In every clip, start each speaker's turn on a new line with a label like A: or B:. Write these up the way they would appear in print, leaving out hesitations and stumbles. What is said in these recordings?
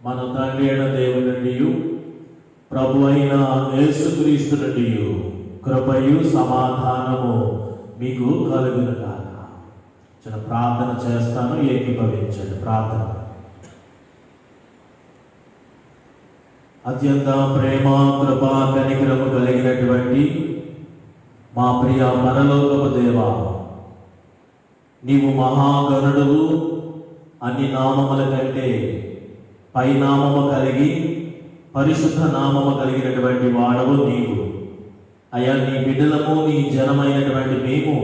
A: మన తండ్రి అయిన దేవుని నుండి ప్రభు అయిన యేసుక్రీస్తు నుండి కృపయు సమాధానము మీకు కలుగునుగాక. చిన్న ప్రార్థన చేస్తాను, ఏకీభవించండి. ప్రార్థన. అత్యంత ప్రేమ, కృప, కనికరము కలిగినటువంటి మా ప్రియ పరలోకపు దేవా, నీవు మహాగణుడువు, అన్ని నామముల కంటే పై నామము కలిగి పరిశుద్ధ నామము కలిగినటువంటి వాడవు నీవు. అయ్యా, నీ బిడ్డలము, నీ జనమైనటువంటి మేము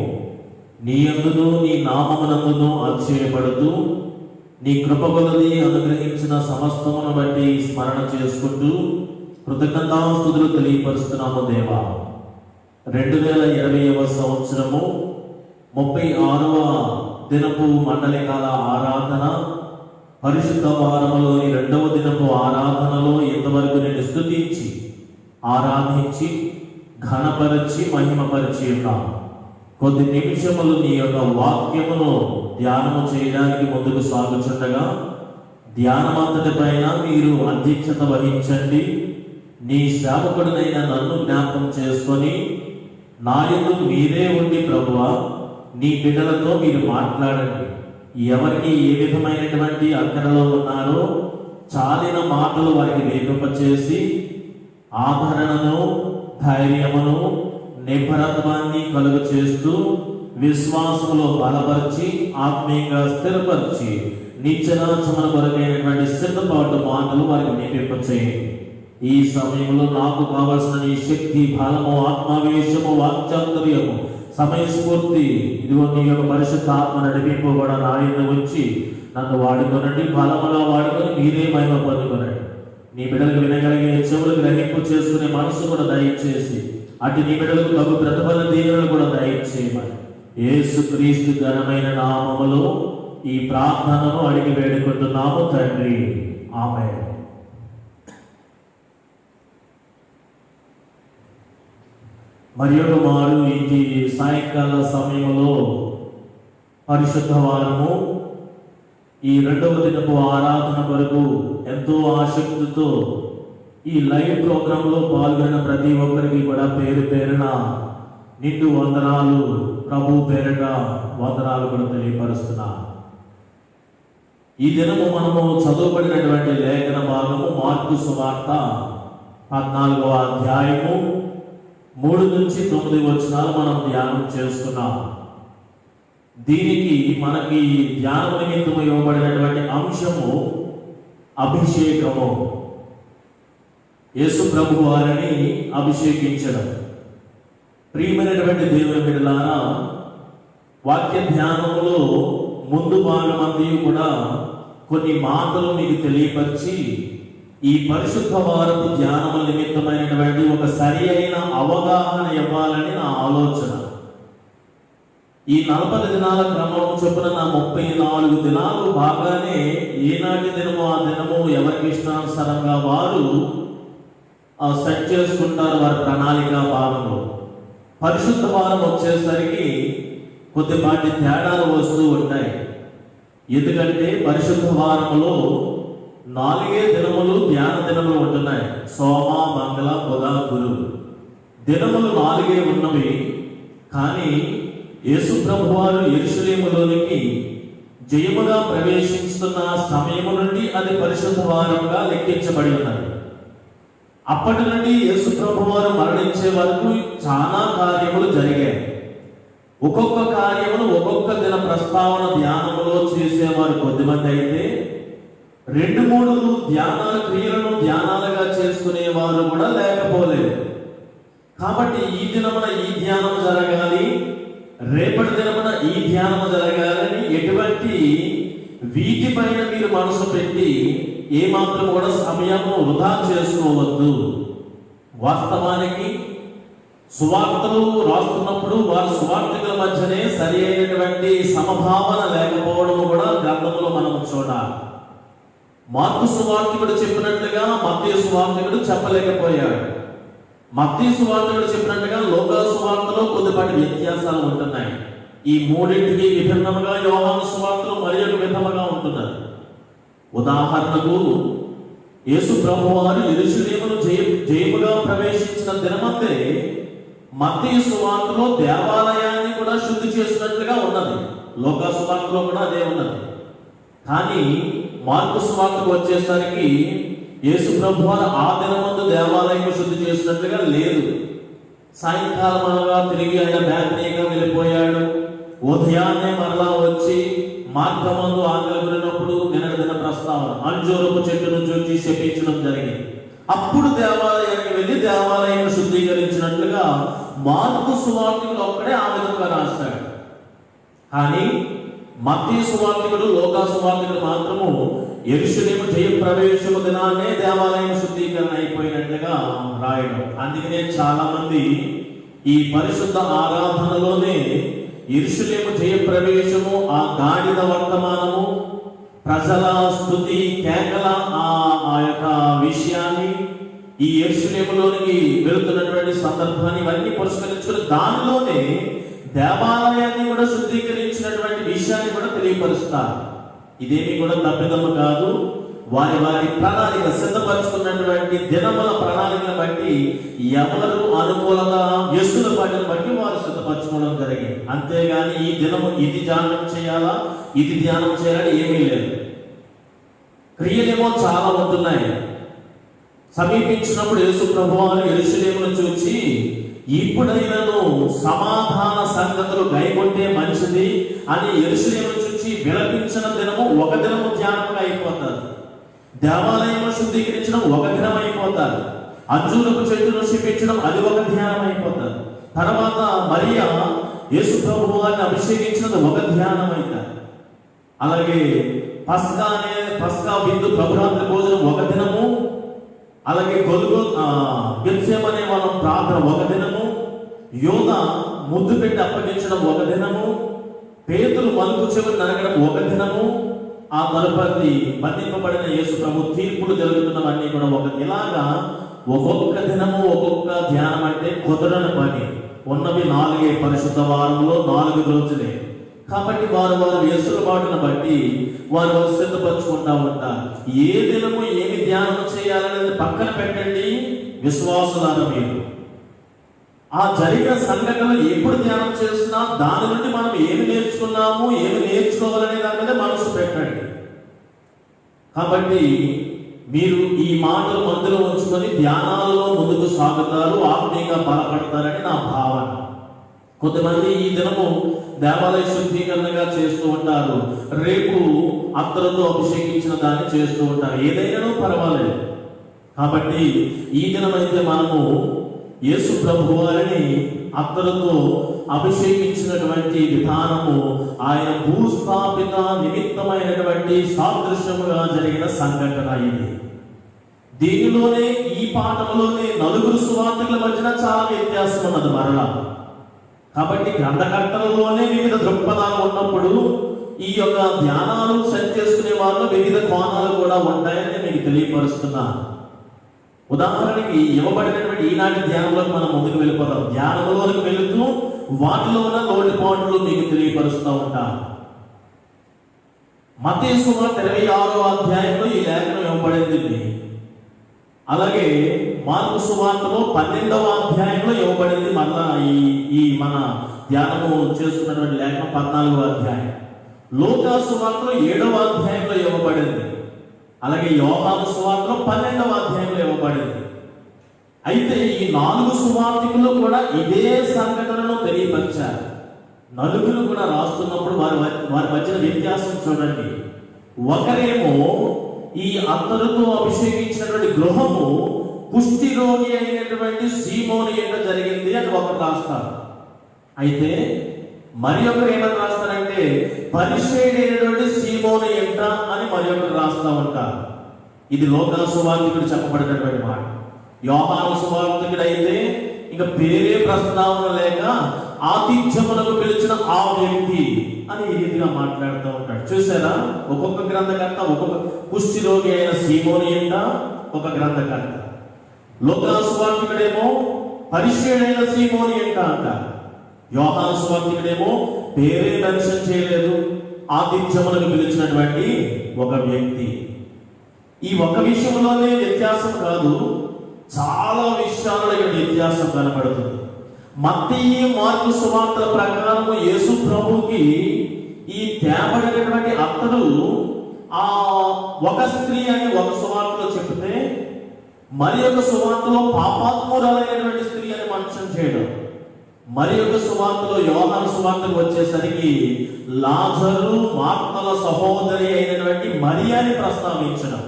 A: నీ యందును నీ నామమునందును అతిశయపడుతూ నీ కృప కొలది అనుగ్రహించిన సమస్తమును బట్టి స్మరణ చేసుకుంటూ కృతజ్ఞతాస్తుతులు తెలియపరుస్తున్నాము దేవా. 2020వ సంవత్సరము 36వ దినపు మండలికాల ఆరాధన, పరిశుద్ధ వారములోని 2వ దినపు ఆరాధనలో ఇంతవరకు నేను స్తుతించి ఆరాధించి ఘనపరిచి మహిమపరిచి ఉన్నాను. కొద్ది నిమిషములు నీ యొక్క వాక్యమును ధ్యానము చేయడానికి ముందుకు సాగుచుండగా ధ్యానమంతటి పైన మీరు అధ్యక్షత వహించండి. నీ సేవకుడినైన నన్ను జ్ఞాపకం చేసుకొని నా యందు మీరే ఉండి ప్రభువా, నీ బిడ్డలతో మీరు మాట్లాడండి. ఎవరికి ఏ విధమైనటువంటి అక్కరలో ఉన్నారో చాలిన మాటలు వారికి వేపింపచేసి ఆదరణను, ధైర్యమును, నిబ్బరత్వాన్ని కలుగు చేస్తూ విశ్వాసములో బలపరిచి ఆత్మీయంగా స్థిరపరిచి నిత్యరాజ్యమున కొరకైనటువంటి సిద్ధపాటు మాటలు వారికి నేర్పింపచేయండి. ఈ సమయంలో నాకు కావలసిన నీ శక్తి, బలము, ఆత్మావేశము, వాక్చాతుర్యము, సమయస్ఫూర్తి, ఇదిగో నీ యొక్క పరిశుద్ధ ఆత్మ నడిపింపు కూడా నా యందు ఉంచి నన్ను వాడుకొనండి. బలముగా వాడుకొని మీరే మహిమ పొందుకొనండి. నీ బిడ్డలకు వినగలిగే చెవులు గ్రహింపు చేసుకునే మనసు కూడా దయచేసి అటు నీ బిడ్డలకు తగు ప్రతిఫల దీవెనలు కూడా దయచేయమని యేసుక్రీస్తు ఘనమైన నామములో ఈ ప్రార్థనను అడిగి వేడుకుంటున్నాము తండ్రి. ఆమేన్. మరియు మారు ఈ సాయంకాల సమయంలో పరిశుద్ధ వారము ఈ 2వ దినపు ఆరాధన వరకు ఎంతో ఆసక్తితో ఈ లైవ్ ప్రోగ్రాంలో పాల్గొన్న ప్రతి ఒక్కరికి కూడా పేరు పేరున నిండు వందనాలు, ప్రభు పేరిట వందనాలు కూడా తెలియపరుస్తున్నా. ఈ దినము మనము చదువుబడినటువంటి లేఖన భాగము మార్కు సువార్త 14వ అధ్యాయము 3 నుంచి 9 వచనాలు మనం ధ్యానం చేసుకున్నాం. దీనికి మనకి ధ్యాన నిమిత్తము ఇవ్వబడినటువంటి అంశము అభిషేకము. యేసు ప్రభు వారిని అభిషేకించడం. ప్రియమైనటువంటి దేవుని బిడ్డలారా, వాక్య ధ్యానంలో ముందు భాగమంతా కూడా కొన్ని మాటలు మీకు తెలియపరిచి ఈ పరిశుద్ధ వారపు ధ్యానము నిమిత్తమైనటువంటి ఒక సరి అయిన అవగాహన ఇవ్వాలని నా ఆలోచన. ఈ 40 దినాల క్రమం చొప్పున నా 34 దినాలు బాగానే ఏనాటి దినము ఆ దినము ఎవరికి ఇష్టానుసారంగా వారు సెట్ చేసుకుంటారు వారి ప్రణాళిక భాగంలో. పరిశుద్ధ వారం వచ్చేసరికి కొద్దిపాటి తేడాలు వస్తూ ఉంటాయి. ఎందుకంటే పరిశుద్ధ వారంలో 4 దినములు ధ్యాన దినములు ఉంటున్నాయి. సోమ, మంగళ, బుధ, గురు దినములు 4 ఉన్నవి. కానీ యేసు ప్రభు వారు యెరూషలేములోనికి జయముగా ప్రవేశిస్తున్న సమయము నుండి అది పరిశుద్ధ వారముగా లెక్కించబడి ఉన్నది. అప్పటి నుండి యేసు ప్రభు వారు మరణించే వరకు చాలా కార్యములు జరిగాయి. ఒక్కొక్క కార్యములు ఒక్కొక్క దిన ప్రస్తావన ధ్యానములో చేసేవారు కొద్దిమంది అయితే 2-3 ధ్యానాల క్రియలను ధ్యానాలుగా చేసుకునేవారు కూడా లేకపోలేదు. కాబట్టి ఈ దినమున ఈ ధ్యానం జరగాలి, రేపటి దినమున ఈ ధ్యానము జరగాలని ఎటువంటి వీటిపైన మీరు మనసు పెట్టి ఏమాత్రం కూడా సమయము వృధా చేసుకోవద్దు. వాస్తవానికి సువార్తలు రాస్తున్నప్పుడు వారి సువార్తికుల మధ్యనే సరి అయినటువంటి సమభావన లేకపోవడం కూడా గ్రంథంలో మనం చూడాలి. మార్కు సువార్తికుడు చెప్పినట్లుగా మత్తయి సువార్తికుడు చెప్పలేకపోయాడు. మత్తయి సువార్తికుడు చెప్పినట్టుగా లోకా సువార్తలో కొద్దిపాటి వ్యత్యాసాలు ఉంటున్నాయి. ఈ మూడింటికి విభిన్నముగా యోహాను సువార్తలో మరి ఒక విధముగా ఉంటున్నది. ఉదాహరణకు యేసు ప్రభువారు యెరూషలేమును జయముగా ప్రవేశించిన దినమందే మత్తయి సువార్తలో దేవాలయాన్ని కూడా శుద్ధి చేసినట్లుగా ఉన్నది. లోకా సువార్తలో కూడా అదే ఉన్నది. కానీ మార్కు సువార్తకు వచ్చేసరికి యేసు ప్రభువారు ఆ దినమందు దేవాలయం శుద్ధి చేసినట్లుగా లేదు. సాయంకాలం అనగా తిరిగి ఆయన బేతనీగా వెళ్ళిపోయాడు. ఉదయాన్నే మరలా వచ్చి మార్గమందు ఆకలి కొనినప్పుడు నిన్న ప్రస్తావన అంజూరపు చెట్టును చూచి శపించడం జరిగింది. అప్పుడు దేవాలయానికి వెళ్ళి దేవాలయం శుద్ధీకరించినట్లుగా మార్కు సువార్తికుడు ఒక్కడే ఆ విధంగా రాస్తాడు. కానీ మత్తయి సువార్తికుడు, లోకా సువార్తికుడు మాత్రము యెరూషలేము జయ ప్రవేశము దినాన్నే దేవాలయం శుద్ధీకరణ అయిపోయినట్లుగా రాయడం. అందుకనే చాలా మంది ఈ పరిశుద్ధ ఆరాధనలోనే యెరూషలేము జయ ప్రవేశము, ఆ గాడిద వర్తమానము, ప్రజల స్తుతి కేకల ఆ యొక్క విషయాన్ని, ఈ యెరూషలేములోనికి వెళుతున్నటువంటి సందర్భాన్ని ఇవన్నీ పురస్కరించుకుని దానిలోనే దేవాలయాన్ని కూడా శుద్ధీకరించినటువంటి విషయాన్ని కూడా తెలియపరుస్తారు. ఇదేమి కూడా తప్పిదము కాదు. వారి వారి ప్రణాళిక సిద్ధపరచుకున్నటువంటి దినముల ప్రణాళికను బట్టి ఎవరు అనుకూలత వ్యస్తుల పాటను బట్టి వారు సిద్ధపరచుకోవడం జరిగింది. అంతేగాని ఈ దినము ఇది ధ్యానం చేయాలా, ఇది ధ్యానం చేయాలని ఏమీ లేదు. క్రియలేమో చాలా ఉంటున్నాయి. సమీపించినప్పుడు యేసు ప్రభువారు యెరూషలేమును చూచి ఇప్పుడైనను సమాధాన సంగతులు గైకొంటే మంచిది అని యెరూషలేమును చూచి విలపించిన దినము ఒక దినము ధ్యానంగా అయిపోతారు. దేవాలయము శుద్ధీకరించడం ఒక దినం అయిపోతారు. అంజూరపు చెట్టును శపించడం అది ఒక ధ్యానం అయిపోతారు. తర్వాత మరియా యేసు ప్రభువారిని అభిషేకించినది ఒక ధ్యానం అవుతారు. అలాగే పస్కా విందు ప్రభురాత్రి భోజనం ఒక దినము, అలాగే గెత్సేమనే వాళ్ళ ప్రార్థన ఒక దినము, యోధ ముద్దు పెట్టి అప్పగించడం ఒక దినము, పేతురు మలుపు చెవులు నరగడం ఒక దినము, ఆ తదుపరి బంధింపబడిన యేసు ప్రభు తీర్పులు జరుగుతున్నవన్నీ కూడా ఇలాగా ఒక్కొక్క దినము ఒక్కొక్క ధ్యానం అంటే కుదరని పని. ఉన్నవి 4 పరిశుద్ధ వారంలో 4 రోజులే. కాబట్టి వారు వెసులుబాటును బట్టి వారు సిద్ధపరచుకుంటా ఉంటారు. ఏ దినము ఏమి ధ్యానం చేయాలనేది పక్కన పెట్టండి విశ్వాసులారా. మీరు ఆ జరిగిన సంఘటనలు ఎప్పుడు ధ్యానం చేస్తున్నా దాని నుండి మనం ఏమి నేర్చుకున్నాము, ఏమి నేర్చుకోవాలనే దాని మీద మనసు పెట్టండి. కాబట్టి మీరు ఈ మాటలు మధ్యలో ఉంచుకొని ధ్యానాలలో ముందుకు సాగుతారు, ఆత్మీయంగా బలపడతారని నా భావన. కొంతమంది ఈ దినము దేవాలయ శుద్ధీకరణగా చేస్తూ ఉంటారు, రేపు అత్తరుతో అభిషేకించిన దాన్ని చేస్తూ ఉంటారు. ఏదైనా పర్వాలేదు. కాబట్టి ఈ దినమైతే మనము యేసు ప్రభువారిని అత్తరుతో అభిషేకించినటువంటి విధానము ఆయన భూస్థాపిత నిమిత్తమైనటువంటి సాదృశ్యముగా జరిగిన సంఘటన ఇది. దీనిలోనే ఈ పాఠంలోనే 4 సువార్తల మధ్యన చాలా వ్యత్యాసం ఉన్నది మరలా. కాబట్టి గ్రంథకర్తలలోనే వివిధ దృక్పథాలు ఉన్నప్పుడు ఈ యొక్క ధ్యానాలు సెట్ చేసుకునే వాళ్ళు వివిధ కోణాలు కూడా ఉంటాయని మీకు తెలియపరుస్తున్నాను. ఉదాహరణకి ఇవ్వబడినటువంటి ఈనాటి ధ్యానంలోకి మనం ముందుకు వెళ్ళిపోతాం. ధ్యానంలోకి వెళుతూ వాటిలో ఉన్న లోటు పాయింట్లు మీకు తెలియపరుస్తూ ఉంటాను. మత్తయి సువార్త 26వ అధ్యాయంలో ఈ లేఖనం ఇవ్వబడింది. అలాగే మార్కు సువార్తలో 12వ అధ్యాయంలో ఇవ్వబడింది. మళ్ళా ఈ మన ధ్యానము చేసుకున్నటువంటి లేఖనం 14వ అధ్యాయం. లోకా సువార్తలో 7వ అధ్యాయంలో ఇవ్వబడింది. అలాగే యోహాను సువార్తలో 12వ అధ్యాయంలో ఇవ్వబడింది. అయితే ఈ 4 సువార్తికులు కూడా ఇదే సంఘటనను తెలియపరిచారు. 4 కూడా రాస్తున్నప్పుడు వారి మధ్యన వ్యత్యాసం చూడండి. ఒకరేమో ఈ అత్తరుతో అభిషేకించినటువంటి గృహము కుష్టి రోగి అయినటువంటి సీమోను ఎంట జరిగింది అని ఒకరు రాస్తారు. అయితే మరి ఒకరు ఏమని రాస్తారంటే పరిచయుడైనటువంటి సీమోను ఎంట అని మరి ఒకరు రాస్తా ఉంటారు. ఇది లోకా సువార్తికుడు చెప్పబడినటువంటి మాట. యోహాను సువార్తికుడు అయితే ఇంకా పేరే ప్రస్తావన లేక ఆతిథ్యములకు పిలిచిన ఆ వ్యక్తి అని ఈ రీతిగా మాట్లాడుతూ ఉంటాడు. చూసారా, ఒక్కొక్క గ్రంథకర్త ఒక్కొక్క కుష్టి రోగి అయిన సీమోను ఎంట ఒక గ్రంథకర్త. లోకా సువార్తికుడేమో పరిచయుడైన సీమోను ఎంట అంటారు. యోహాను సువార్తికుడేమో పేరే మెన్షన్ చేయలేదు, ఆతిథ్యములకు పిలిచినటువంటి ఒక వ్యక్తి. ఈ ఒక్క విషయంలోనే వ్యత్యాసం కాదు, చాలా విషయాల్లో ఇక్కడ వ్యత్యాసం కనబడుతుంది. మత్తయి, మార్కు సువార్తల ప్రకారము యేసు ప్రభువుకి ఈ తేబడినటువంటి అత్తడు ఒక స్త్రీ అని ఒక సువార్తలో చెప్తే, మరి ఒక సువార్తలో పాపాత్మురాలైనటువంటి స్త్రీ అని మెన్షన్ చేయడం, మరి ఒక సువార్తలో యోహాను సువార్తకు వచ్చేసరికి లాజరు మార్తల సహోదరి అయినటువంటి మరియాని ప్రస్తావించడం.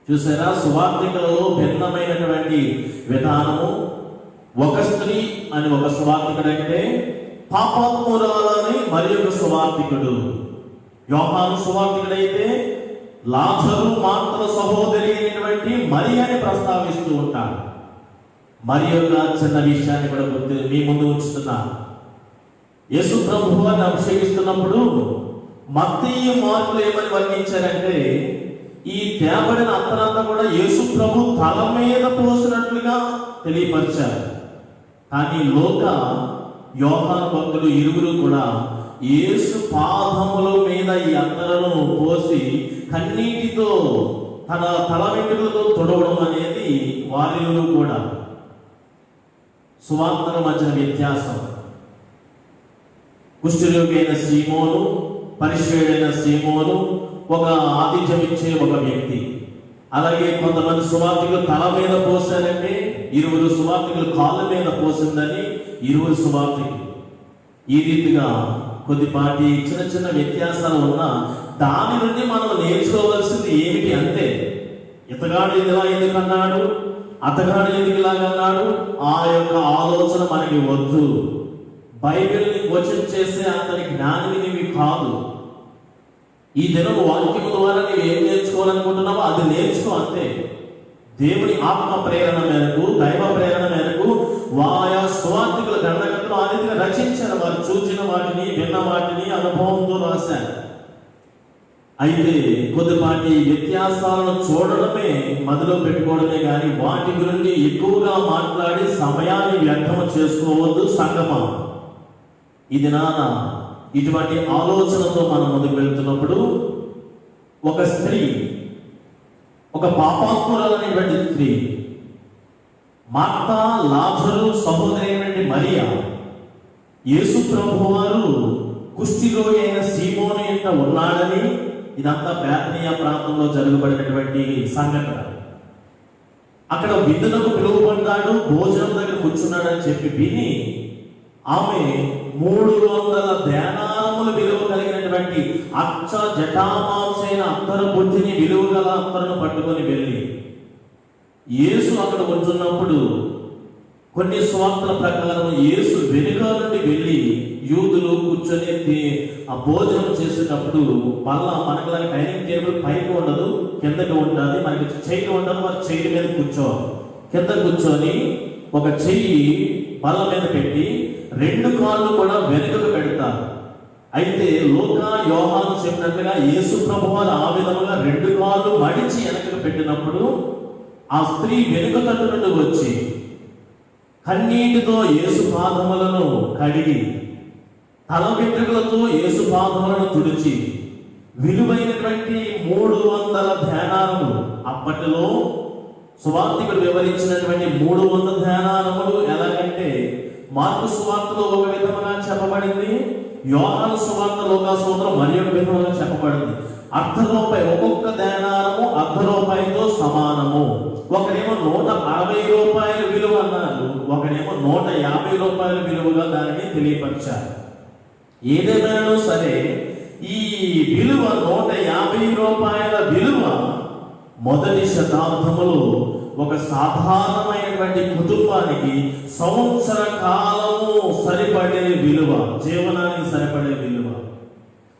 A: చూసారా, సువార్తికులలో భిన్నమైనటువంటి విధానము. ఒక స్త్రీ అని ఒక సువార్తికుడంటే, పాపాత్మురాలని మరి ఒక సువార్తికుడు. యోహాను సువార్తికుడైతే లాజరు మార్తల సహోదరి అయినటువంటి మరియాని ప్రస్తావిస్తూ ఉంటారు. మరి ఒక చిన్న విషయాన్ని కూడా మీ ముందు ఉంచుతున్నా. యేసు ప్రభువు అని అభిషేకిస్తున్నప్పుడు మత్తయి, మార్కులు ఏమని వర్ణించారంటే, ఈ తేబడిన అత్తరంతా కూడా యేసు ప్రభు తల మీద పోసినట్లుగా తెలియపరిచారు. కానీ లోకా, యోహాను భక్తులు ఇరువురు కూడా యేసు పాదముల మీద ఈ అత్తరను పోసి కన్నీటితో తన తల వెంట్రుకలతో తొడవడం అనేది వారిలో కూడా సువార్తల మధ్య వ్యత్యాసం. కుష్ఠరోగి అయిన సీమోను, పరిశ్రయుడైన సీమోను ఒక ఆతిథ్యం ఇచ్చే ఒక వ్యక్తి. అలాగే కొంతమంది సువార్తికులు తల మీద పోసారంటే, ఇరువురు సువార్తికులు కాళ్ళ మీద పోసిందని ఇరువురు సువార్తికులు. ఈ రీతిగా కొద్దిపాటి చిన్న చిన్న వ్యత్యాసాలు ఉన్నా దాని నుండి మనం నేర్చుకోవాల్సింది ఏమిటి అంటే, ఇతగాడు ఇలా ఎందుకు అన్నాడు, అతగాడు ఎందుకు ఇలాగన్నాడు, ఆ యొక్క ఆలోచన మనకి వద్దు. బైబిల్ని క్వశ్చన్ చేసే అంతటి జ్ఞాని నీవి కాదు. ఈ దినం వాక్యం ద్వారా నీవు ఏం నేర్చుకోవాలనుకుంటున్నావో అది నేర్చుకో అంతే. దేవుని ఆత్మ ప్రేరణ మేరకు, దైవ ప్రేరణ మేరకు వాయా సువార్తికుల గ్రంథకర్తలు ఆ రీతిగా రచించారు. వారు చూచిన వాటిని, విన్న వాటిని అనుభవంతో రాశారు. అయితే కొద్దిపాటి వ్యత్యాసాలను చూడడమే, మదిలో పెట్టుకోవడమే కానీ వాటి గురించి ఎక్కువగా మాట్లాడి సమయాన్ని వ్యర్థం చేసుకోవద్దు సంగమా. ఇది నాన్న ఇటువంటి ఆలోచనతో మనం ముందుకు వెళ్తున్నప్పుడు, ఒక స్త్రీ, ఒక పాపాత్మురాలైనటువంటి స్త్రీ, మార్తా, లాజరు సహోదరి అయినటువంటి మరియా, యేసు ప్రభువు వారు కుష్ఠరోగి అయిన సీమోను యొక్క ఉన్నాడని, ఇదంతా బేతనియా ప్రాంతంలో జరగబడినటువంటి సంఘటన. అక్కడ విందులకు పిలువబడ్డాడు, భోజనం దగ్గర కూర్చున్నాడని చెప్పి విని ఆమె 300 దేనారములు విలువ కలిగినటువంటి అచ్చ జటామాంసైన అత్తరు బుద్ధిని విలువ గల అత్తరును పట్టుకొని వెళ్ళి, యేసు అక్కడ ఉంటున్నప్పుడు కొన్ని సువార్తల ప్రకారం యేసు వెనుక నుండి వెళ్ళి యూదులు కూర్చొని ఆ భోజనం చేసేటప్పుడు మళ్ళా మనకు డైనింగ్ టేబుల్ పైకి ఉండదు, కిందకి ఉంటుంది. మనకి చెయ్యి ఉండదు, వారి చెయ్యి మీద కూర్చోవాలి. కింద కూర్చొని ఒక చెయ్యి బల్ల మీద పెట్టి 2 కాళ్ళు కూడా వెనుకకు పెడతారు. అయితే లూకా, యోహాను చెప్పినట్లుగా యేసు ప్రభువారు ఆ విధముగా 2 కాళ్ళు మడిచి వెనకకు పెట్టినప్పుడు ఆ స్త్రీ వెనుక తట్టు నుండి వచ్చి కన్నీటితో యేసు పాదములను కడిగి, తల వెంట్రుకలతో యేసు పాదములను తుడిచి, విలువైనటువంటి 300 దేనారములు, అప్పటిలో సువార్తికుడు వివరించినటువంటి 300 దేనారములు ఎలాగంటే, మార్కు సువార్తలో ఒక విధముగా చెప్పబడింది, యోహాను సువార్త, లూకా సువార్తలో మరి ఒక విధముగా చెప్పబడింది. ₹1 ఒక్కొక్క దేనారము ₹1 సమానము. ఒకరేమో ₹160 విలువ అన్నారు, ఒకరేమో ₹150 విలువగా దానిని తెలియపరిచారు. ఏదేమైనా సరే ఈ విలువ ₹150 విలువ మొదటి శతాబ్దములో ఒక సాధారణమైనటువంటి కుటుంబానికి సంవత్సర కాలము సరిపడే విలువ, జీవనానికి సరిపడే విలువ.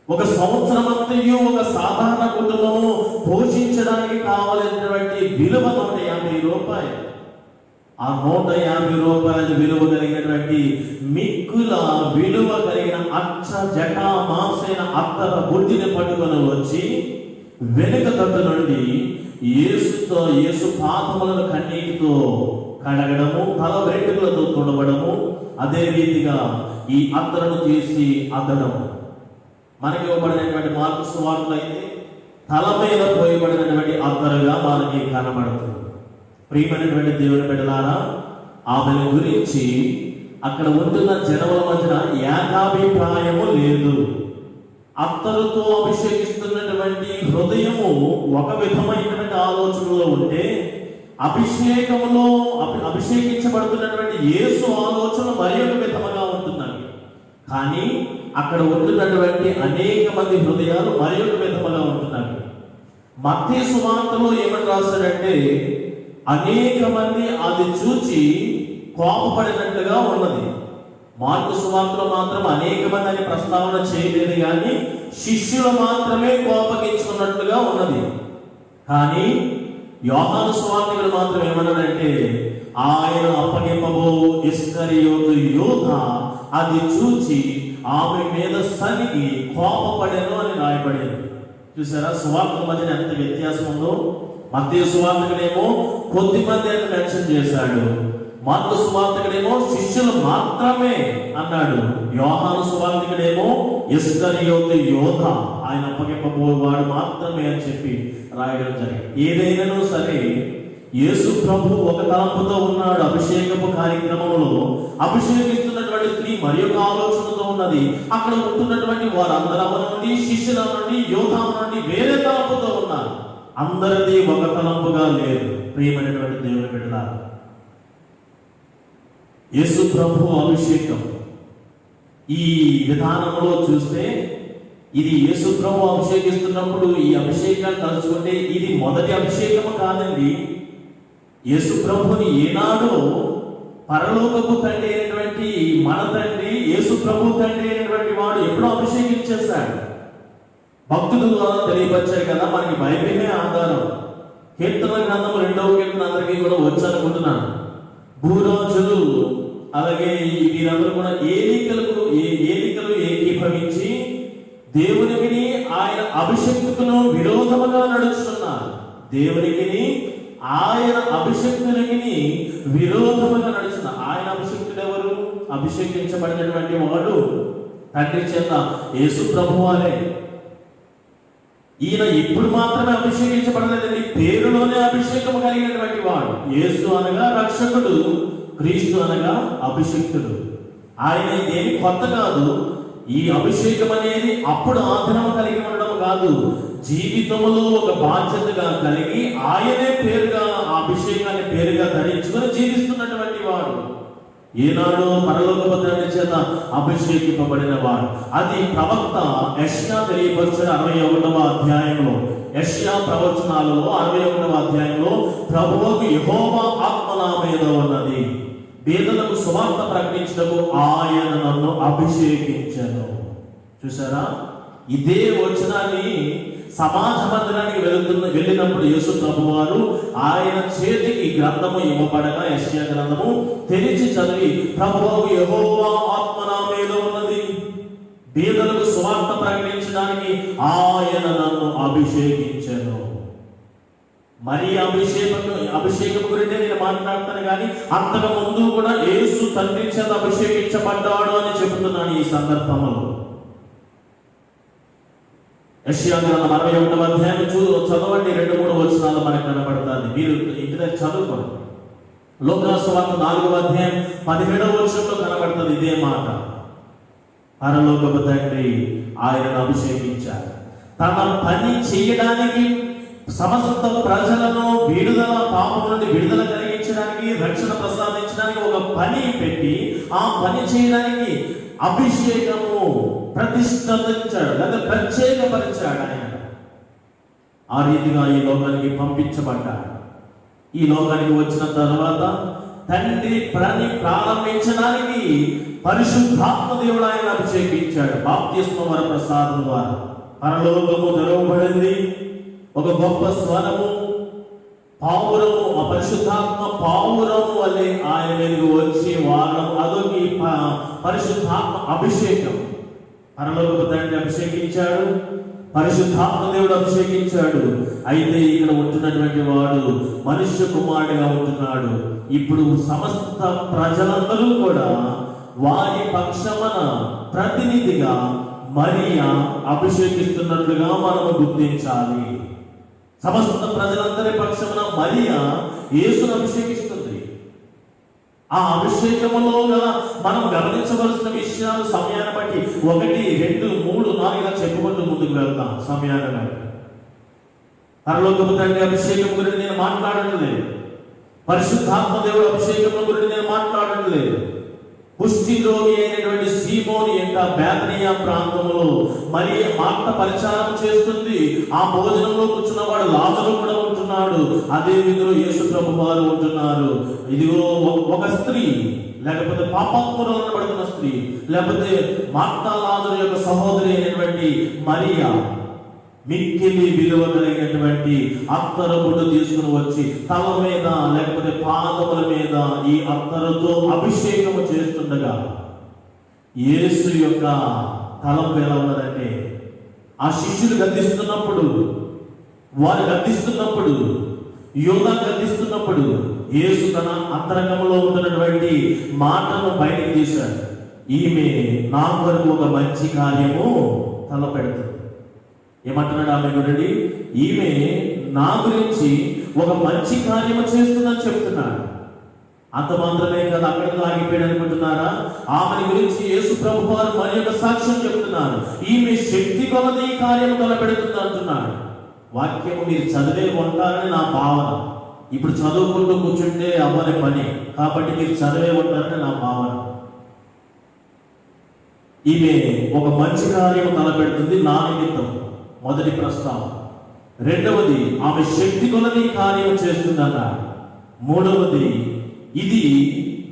A: ఒక సంవత్సరం అంతయు ఒక సాధారణ కుటుంబము పోషించడానికి కావాలైనటువంటి విలువ ₹150. ఆ ₹150 విలువ కలిగినటువంటి మిక్కుల విలువ కలిగిన అచ్చ జటా మాంసైన అత్తర బుద్ధిని పట్టుకొని వచ్చి వెనుక తట్టు నుండి యేసు పాదములను కన్నీటితో కడగడము, తల వెంట్రుకలతో తుడవడము, అదే రీతిగా ఈ అత్తరును తీసి అద్దడము. మనకి ఇవ్వబడినటువంటి మార్కు సువార్తలో అయితే తల మీద పోయబడినటువంటి అత్తరుగా మనకి కనబడుతుంది. ప్రియమైనటువంటి దేవుని బిడ్డలారా, ఆమెను గురించి అక్కడ ఉంటున్న జనముల మధ్యన ఏకాభిప్రాయము లేదు. అత్తరుతో అభిషేకిస్తున్నటువంటి హృదయము ఒక విధమైనటువంటి ఆలోచనలో ఉంటే, అభిషేకించబడుతున్నటువంటి యేసు ఆలోచన మరి ఒక విధముగా ఉంటున్నవి. కానీ అక్కడ ఉంటున్నటువంటి అనేక మంది హృదయాలు మరి ఒక విధముగా ఉంటున్నవి. మత్తయి సువార్తలో ఏమని రాశాడంటే, అనేక మంది అది చూచి కోపపడినట్లుగా ఉన్నది. మార్కు సువార్తలో మాత్రం అనేక మంది అని ప్రస్తావన చేయలేదు, కానీ శిష్యులు మాత్రమే కోపగించుకున్నట్లుగా ఉన్నది. కానీ యోహాను సువార్తికుడు మాత్రం ఏమన్నాడంటే, ఆయన అప్పగింపబో ఇస్కరియోతు యోధ అది చూచి ఆమె మీద సనిగి కోపపడెను అని రాయబడింది. చూసారా, సువార్తల మధ్యన ఎంత వ్యత్యాసం ఉందో. మత్తయి సువార్తికుడేమో కొద్ది మంది అని మెన్షన్ చేశాడు, మార్కు సువార్తికుడేమో శిష్యులు మాత్రమే అన్నాడు, యోహాను సువార్తికుడేమో ఇస్కరియోతు యోధ ఆయన అప్పగింపబోవాడు మాత్రమే అని చెప్పి రాయడం జరిగింది. ఏదైనాను సరే యేసు ప్రభు ఒక తలంపుతో ఉన్నాడు. అభిషేకపు కార్యక్రమంలో అభిషేకిస్తున్నటువంటి స్త్రీ మరి ఒక ఆలోచనతో ఉన్నది. అక్కడ ఉంటున్నటువంటి వారందరూ నుండి, శిష్యుల నుండి, యోధాల నుండి వేరే తలంపుతో ఉన్నారు. అందరిది ఒక తలంపుగా లేదు. ప్రియమైనటువంటి దేవుని బిడ్డలారా, యేసు ప్రభు అభిషేకం ఈ విధానంలో చూస్తే, ఇది యేసు ప్రభు అభిషేకిస్తున్నప్పుడు ఈ అభిషేకాన్ని తలుచుకుంటే ఇది మొదటి అభిషేకము కాదండి. యేసు ప్రభుని ఏనాడో పరలోకపు తండ్రి అయినటువంటి మన తండ్రి, యేసు ప్రభు తండ్రి అయినటువంటి వాడు ఎప్పుడో అభిషేకించేశాడు. భక్తుల ద్వారా తెలియపరిచారు కదా, మనకి బైబిలే ఆధారం. కీర్తన గ్రంథం 2వ కీర్తన అందరికీ కూడా వచ్చనుకుంటున్నాను. భూరాజులు అలాగే వీరందరూ కూడా ఏలికలు ఏకీభవించి దేవునికి ఆయన అభిషేక్తులను విరోధముగా నడుస్తున్నారు. దేవునికి ఆయన అభిషేక్తునికి విరోధముగా నడుస్తున్నారు. ఆయన అభిషేక్తుడు ఎవరు? అభిషేకించబడినటువంటి వాడు తండ్రి చేత యేసు ప్రభువారే. ఈయన ఇప్పుడు మాత్రమే అభిషేకించబడలేదండి, పేరులోనే అభిషేకం కలిగినటువంటి వాడు. యేసు అనగా రక్షకుడు, క్రీస్తు అనగా అభిషేక్తుడు. ఆయన ఇదేమి కొత్త కాదు. ఈ అభిషేకం అనేది అప్పుడు ఆధరణ కలిగి ఉండడం కాదు, జీవితంలో ఒక బాధ్యతగా కలిగి ఆయనే పేరుగా ఆ అభిషేకాన్ని పేరుగా ధరించుకొని జీవిస్తున్నటువంటి వాడు. ఏనాడు పరలోకపు తండ్రి చేత అభిషేకింపబడిన వాడు. అది ప్రవక్త యెషయా తెలియపరిచిన 61వ అధ్యాయంలో, యెషయా ప్రవచనాలలో 61వ అధ్యాయంలో, ప్రభువుకు యెహోవా ఆత్మ నా మీద ఉన్నది, పేదలకు సువార్త ప్రకటించటకు ఆయన నన్ను అభిషేకించెను. చూసారా, ఇదే వచనాన్ని సమాజ మందిరానికి వెళ్ళినప్పుడు యేసు ప్రభువారు ఆయన చేతికి గ్రంథము ఇవ్వబడగా, యెషయా గ్రంథము తెరిచి చదివి, ప్రభువుకు యెహోవా ఆత్మ నా మీద ఉన్నది, పేదలకు సువార్త ప్రకటించడానికి ఆయన నన్ను అభిషేకించెను. మరి అభిషేకం గురించి నేను మాట్లాడతాను, కానీ అంతకు ముందు కూడా యేసు తండ్రి చేత అభిషేకించబడ్డాడు అని చెబుతున్నాను ఈ సందర్భంలో. యెషయా గ్రంథం 61వ అధ్యాయం చదవండి, 2-3 వచనాలు మనకు కనబడుతుంది. మీరు ఇంటి దగ్గర చదువుకోండి. లోకా సువార్త 4వ అధ్యాయం 17వ వచనంలో కనబడుతుంది ఇదే మాట. పరలోకపు తండ్రి ఆయనను అభిషేకించారు తన పని చేయడానికి, సమస్త ప్రజలను పాపం నుండి విడుదల కలిగించడానికి, రక్షణ ప్రసాదించడానికి ఒక పని పెట్టి ఆ పని చేయడానికి అభిషేకము ప్రతిష్ఠించాడు లేదా ప్రత్యేకపరిచాడు. ఆయన ఆ రీతిగా ఈ లోకానికి పంపించబడ్డాడు. ఈ లోకానికి వచ్చిన తర్వాత తండ్రి పని ప్రారంభించడానికి పరిశుద్ధాత్మ దేవుడు ఆయన అభిషేకించాడు. బాప్తిస్మ వర ప్రసాదం ద్వారా పరలోకము తెరవబడింది. ఒక గొప్ప స్వరము, పావురము, ఆ పరిశుద్ధాత్మ పావురము వల్లే ఆయన మీదకి వచ్చి వారం, అదొక పరిశుద్ధాత్మ అభిషేకం. పరలోకపు తండ్రి అభిషేకించాడు, పరిశుద్ధాత్మ దేవుడు అభిషేకించాడు. అయితే ఇక్కడ ఉంటున్నటువంటి వాడు మనుష్య కుమారుడిగా ఉంటున్నాడు. ఇప్పుడు సమస్త ప్రజలందరూ కూడా వారి పక్షమున ప్రతినిధిగా మరియా అభిషేకిస్తున్నట్లుగా మనము గుర్తించాలి. సమస్త ప్రజలందరి పక్షమున మరియా యేసును అభిషేకిస్తుంది. ఆ అభిషేకములో గల మనం గమనించవలసిన విషయాలు సమయాన్ని బట్టి 1, 2, 3, 4 చెప్పుకుంటూ ముందుకు వెళ్తాం. సమయాన్ని బట్టి పరలోకపు తండ్రి అభిషేకం గురించి నేను మాట్లాడటం లేదు. పరిశుద్ధాత్మ దేవుడు అభిషేకం గురించి నేను మాట్లాడటం లేదు. పుష్టి రోగి అయినటువంటి సీమోని యొక్క బేతనియా ప్రాంతంలో మరి మార్త పరిచారం చేస్తుంది. ఆ భోజనంలో కూర్చున్నవాడు లాజరు కూడా ఉంటున్నాడు. అదే విధంగా యేసు ప్రభు వారు ఉంటున్నారు. ఇదిగో ఒక స్త్రీ, లేకపోతే పాపాత్మురాలు పడుతున్న స్త్రీ, లేకపోతే మార్త లాజరు యొక్క సహోదరి అయినటువంటి మరియా మిక్కిలి విలువ కలిగినటువంటి అత్తరు గుడ్డు తీసుకుని వచ్చి తల మీద లేకపోతే పాదముల మీద ఈ అత్తరుతో అభిషేకము చేస్తుండగా యేసు యొక్క తలంపు ఎలా ఉన్నదంటే, ఆ శిష్యులు గద్దిస్తున్నప్పుడు, వారు గద్దిస్తున్నప్పుడు, యోధా గద్దిస్తున్నప్పుడు యేసు తన అంతరంగంలో ఉంటున్నటువంటి మాటను బయటికి తీశాడు. ఈమె నా కొరకు ఒక మంచి కార్యము తలపెడుతుంది. ఏమంటున్నాడు ఆమె గురించి? ఈమె నా గురించి ఒక మంచి కార్యము చేస్తుందని చెప్తున్నాడు. అంత మాత్రమే కదా, అక్కడితో ఆగిపోయాడు అనుకుంటున్నారా? ఆమె గురించి యేసు ప్రభు వారు మరి యొక్క సాక్ష్యం చెప్తున్నారు. ఈమె శక్తి కొలది కార్యము తలపెడుతుంది అంటున్నాడు. వాక్యము మీరు చదివే ఉంటారని నా భావన. ఇప్పుడు చదువుకుంటూ కూర్చుంటే అవ్వని పని, కాబట్టి మీరు చదివే ఉంటారని నా భావన. ఈమె ఒక మంచి కార్యము తలపెడుతుంది నా నిమిత్తం. మొదటి ప్రస్తావన. రెండవది, ఆమె శక్తి కొలది కార్యం చేస్తుందన్నాడు. మూడవది, ఇది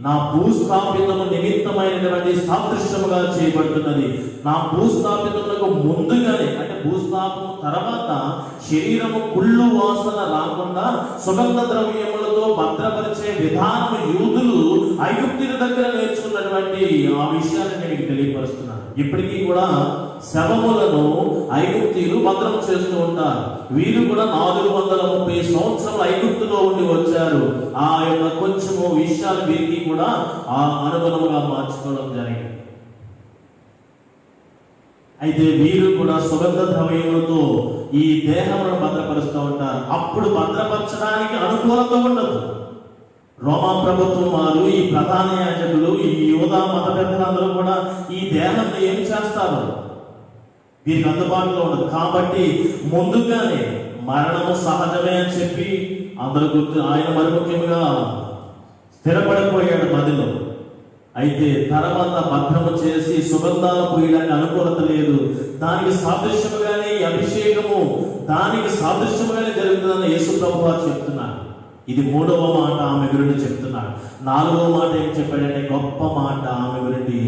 A: నా భూస్థాపితము నిమిత్తమైనటువంటి సాదృశ్యముగా చేయబడుతున్నది. నా భూస్థాపితములకు ముందుగానే, అంటే భూస్థాపము తర్వాత శరీరము కుళ్ళు వాసన రాకుండా సుగంధ ద్రవ్యములతో భద్రపరిచే విధానము యూదులు ఐగుప్తుల దగ్గర నేర్చుకున్నటువంటి ఆ విషయాన్ని నేను తెలియపరుస్తున్నాను. ఇప్పటికీ కూడా శవములను ఐగుప్తీయులు భద్రం చేస్తూ ఉంటారు. వీరు కూడా 430 సంవత్సరాలు ఐగుప్తులో ఉండి వచ్చారు. ఆ యొక్క కొంచెము విషయాలు వీరికి కూడా ఆ అనుగుణంగా మార్చుకోవడం జరిగింది. అయితే వీరు కూడా సుగంధ ద్రవ్యములతో ఈ దేహములను భద్రపరుస్తూ ఉంటారు. అప్పుడు భద్రపరచడానికి అనుకూలత ఉండదు. రోమా ప్రభుత్వం వారు, ఈ ప్రధాన యాజకులు, ఈ యూదా మత పెద్దలందరూ కూడా ఈ దేహాన్ని ఏం చేస్తారు? వీరికి అందుబాటులో ఉండదు. కాబట్టి ముందుగానే మరణము సహజమే అని చెప్పి అందరూ గుర్తు, ఆయన మరి ముఖ్యంగా స్థిరపడిపోయాడు మదిలో. అయితే తర్వాత భద్రము చేసి సుగంధాలు పోయడానికి అనుకూలత లేదు. దానికి సాదృశ్యముగానే ఈ అభిషేకము, దానికి సాదృశ్యముగానే జరుగుతుందని యేసు ప్రభు వారు చెప్తున్నారు. ఇది 3వ మాట ఆమె గురించి చెప్తున్నాడు. 4వ మాట ఏం చెప్పాడంటే, గొప్ప మాట ఆమె గురించి.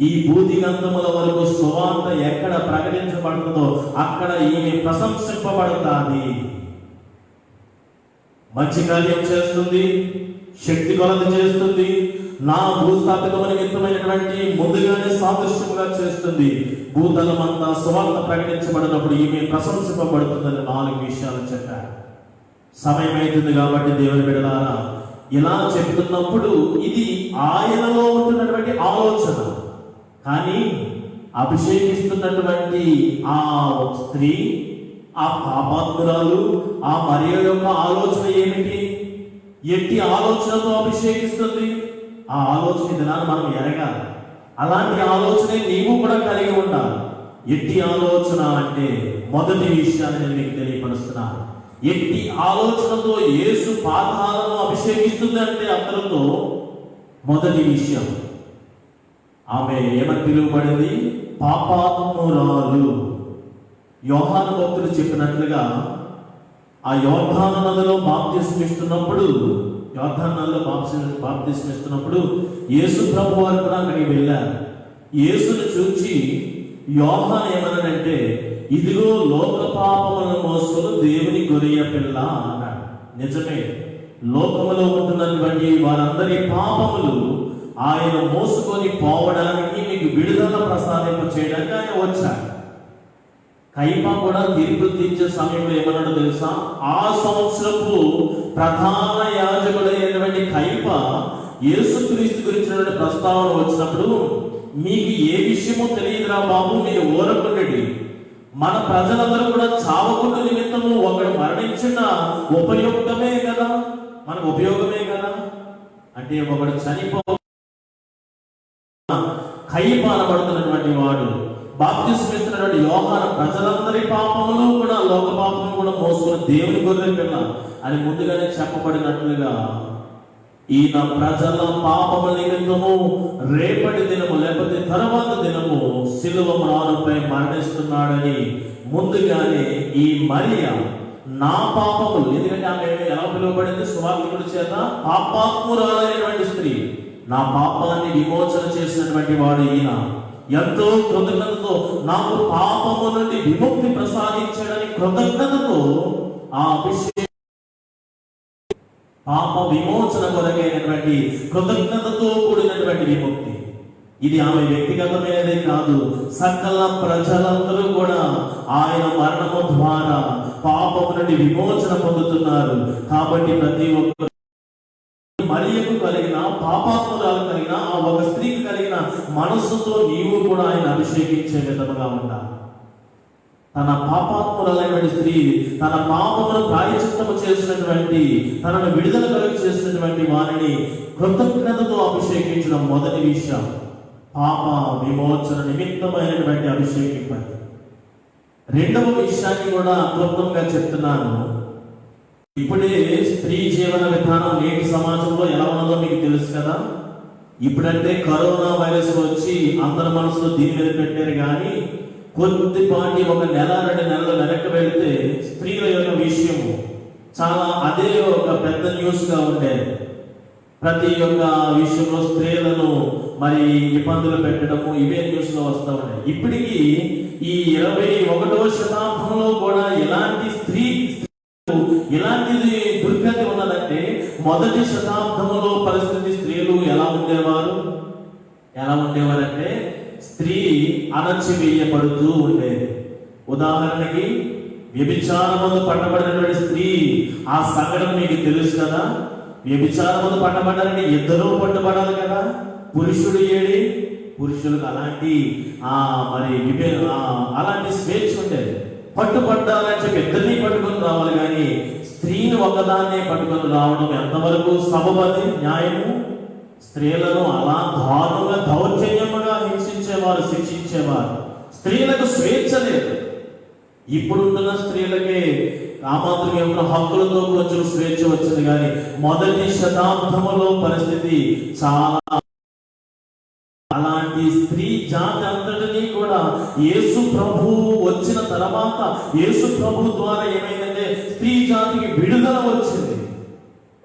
A: ఈ భూదిగంతముల వరకు సువార్త ఎక్కడ ప్రకటించబడుతుందో అక్కడ ఈమె ప్రశంసింపబడుతుంది. మంచి కార్యం చేస్తుంది, శక్తి కొలత చేస్తుంది, నా భూస్థాపితము నిమిత్తమైనటువంటి ముందుగానే సాదృశ్యముగా చేస్తుంది. భూతలమంతా సువార్త ప్రకటించబడినప్పుడు ఈమె ప్రశంసింపబడుతుందని 4 విషయాలు చెప్పారు. సమయం అవుతుంది కాబట్టి దేవుని బిడ్డలారా, ఇలా చెప్తున్నప్పుడు ఇది ఆయనలో ఉంటున్నటువంటి ఆలోచన. కానీ అభిషేకిస్తున్నటువంటి ఆ స్త్రీ, ఆ పాపాత్మురాలు, ఆ మరియ యొక్క ఆలోచన ఏమిటి? ఎట్టి ఆలోచనతో అభిషేకిస్తుంది? ఆ ఆలోచన దినాన్ని మనం ఎరగాలి. అలాంటి ఆలోచనే నీవు కూడా కలిగి ఉండాలి. ఎట్టి ఆలోచన అంటే మొదటి విషయాన్ని నేను మీకు తెలియపరుస్తున్నాను. ఎట్టి ఆలోచనతో యేసు పాదాలను అభిషేకిస్తుంది అంటే అతనితో మొదటి విషయం, ఆమె ఏమని పిలువబడింది? పాపాత్మురాలు. యోహాను భక్తులు చెప్పినట్లుగా ఆ యోర్దాను నదిలో బాప్తిస్మిస్తున్నప్పుడు, యోర్దాను నదిలో బాప్తిస్మిస్తున్నప్పుడు యేసు ప్రభు వారు కూడా అక్కడికి వెళ్ళారు. యేసును చూచి యోహాను ఏమన్నాడంటే, ఇదిగో లోక పాపములను మోసుకొని దేవుని గొర్రె పిల్ల అన్నాడు. నిజమే, లోకములో ఉంటున్నటువంటి వారందరి పాపములు ఆయన మోసుకొని పోవడానికి, మీకు విడుదల ప్రసాదింప చేయడానికి ఆయన వచ్చాడు. కైపా కూడా తీర్పులు తీర్చే సమయంలో ఏమన్నాడు తెలుసా? ఆ సంవత్సరపు ప్రధాన యాజకుడైనటువంటి కైపా యేసుక్రీస్తు గురించినటువంటి ప్రస్తావన వచ్చినప్పుడు మీకు ఏ విషయమో తెలియదురా బాబు, మీరు ఊరకుండండి. మన ప్రజలందరూ కూడా చావకుండా నిమిత్తము ఒకడు మరణించిన ఉపయోగమే కదా, మనకు ఉపయోగమే కదా. అంటే ఒకడు చనిపో కయ్యపాలబడుతున్నటువంటి వాడు, బాప్తిస్మం ఇస్తున్నటువంటి యోహాను ప్రజలందరి పాపములు కూడా, లోక పాపములు కూడా మోసుకున్న దేవుని గొర్రె పిల్ల అని ముందుగానే చెప్పబడినట్లుగా ఈయన ప్రజల పాపముల నిమిత్తము రేపటి దినము లేకపోతే తర్వాత దినము సిలువ మ్రానుపై మరణిస్తున్నాడని ముందుగానే ఈ మరియా నా పాపములు, ఎందుకంటే ఆమె ఎలా పిలువబడింది సువార్తికుడి చేత, పాపాత్మురాలైనటువంటి స్త్రీ, నా పాపాన్ని విమోచన చేసినటువంటి వాడు ఈయన, ఎంతో కృతజ్ఞతతో నాకు పాపము నుండి విముక్తి ప్రసాదించాడని కృతజ్ఞతతో ఆ అభిషేకం, పాప విమోచన కొరకైనటువంటి కృతజ్ఞతతో కూడినటువంటి విముక్తి. ఇది ఆమె వ్యక్తిగతమైనదే కాదు, సకల ప్రజలందరూ కూడా ఆయన మరణము ద్వారా పాపము నుండి విమోచన పొందుతున్నారు. కాబట్టి ప్రతి ఒక్కరు మరియకు కలిగిన, పాపాత్మురాలు కలిగిన, ఆ ఒక స్త్రీకి కలిగిన మనస్సుతో నీవు కూడా ఆయన అభిషేకించే విధముగా ఉండాలి. తన పాపాత్మురాలైనటువంటి స్త్రీ తన పాపమును ప్రాయశ్చిత్తము చేసినటువంటి, తనను విడుదల కలిగి చేసినటువంటి వారిని కృతజ్ఞతతో అభిషేకించడం మొదటి విషయం. పాప విమోచన నిమిత్తమైనటువంటి అభిషేకింపండి. రెండవ విషయాన్ని కూడా క్లుప్తంగా చెప్తున్నాను. ఇప్పుడే స్త్రీ జీవన విధానం నేటి సమాజంలో ఎలా ఉన్నదో మీకు తెలుసు కదా. ఇప్పుడంటే కరోనా వైరస్ వచ్చి అందరి మనసులో దీని మీద పెట్టారు, కానీ కొద్దిపాటి ఒక నెల 2 నెలలు వెనక్కి వెళితే స్త్రీల యొక్క విషయము చాలా అదే ఒక పెద్ద న్యూస్ గా ఉండేది. ప్రతి ఒక్క విషయంలో స్త్రీలను మరి ఇబ్బందులు పెట్టడము ఇవే న్యూస్ లో వస్తూ ఉన్నాయి. ఇప్పటికీ ఈ 21వ శతాబ్దంలో కూడా ఇలాంటిది దుర్గతి ఉన్నదంటే, మొదటి శతాబ్దంలో పరిస్థితి స్త్రీలు ఎలా ఉండేవారంటే స్త్రీ అణచివేయబడుతూ ఉండేది. ఉదాహరణకి వ్యభిచారమందు పట్టబడినటువంటి స్త్రీ, ఆ సంఘటన మీకు తెలుసు కదా. వ్యభిచారమందు పట్టబడ్డారంటే ఇద్దరూ పట్టుబడాలి కదా. పురుషుడు ఏడి, పురుషులకు అలాంటి అలాంటి స్వేచ్ఛ ఉండేది. పట్టుబడ్డాలని చెప్పి ఇద్దరిని పట్టుకొని రావాలి, కానీ స్త్రీని ఒకదాన్నే పట్టుకొని రావడం ఎంతవరకు సబబది, న్యాయము? స్త్రీలను అలా దారుణంగా దౌర్జన్యముగా హింసించేవారు, శిక్షించేవారు. స్త్రీలకు స్వేచ్ఛ లేదు. ఇప్పుడున్న స్త్రీలకే ఆ మాత్రం ఏమైనా హక్కులతో కొంచెం స్వేచ్ఛ వచ్చింది, కానీ మొదటి శతాబ్దములో పరిస్థితి చాలా. అలాంటి స్త్రీ జాతి అంతటినీ కూడా యేసు ప్రభు వచ్చిన తర్వాత, యేసు ప్రభు ద్వారా ఏమైందంటే స్త్రీ జాతికి విడుదల వచ్చింది.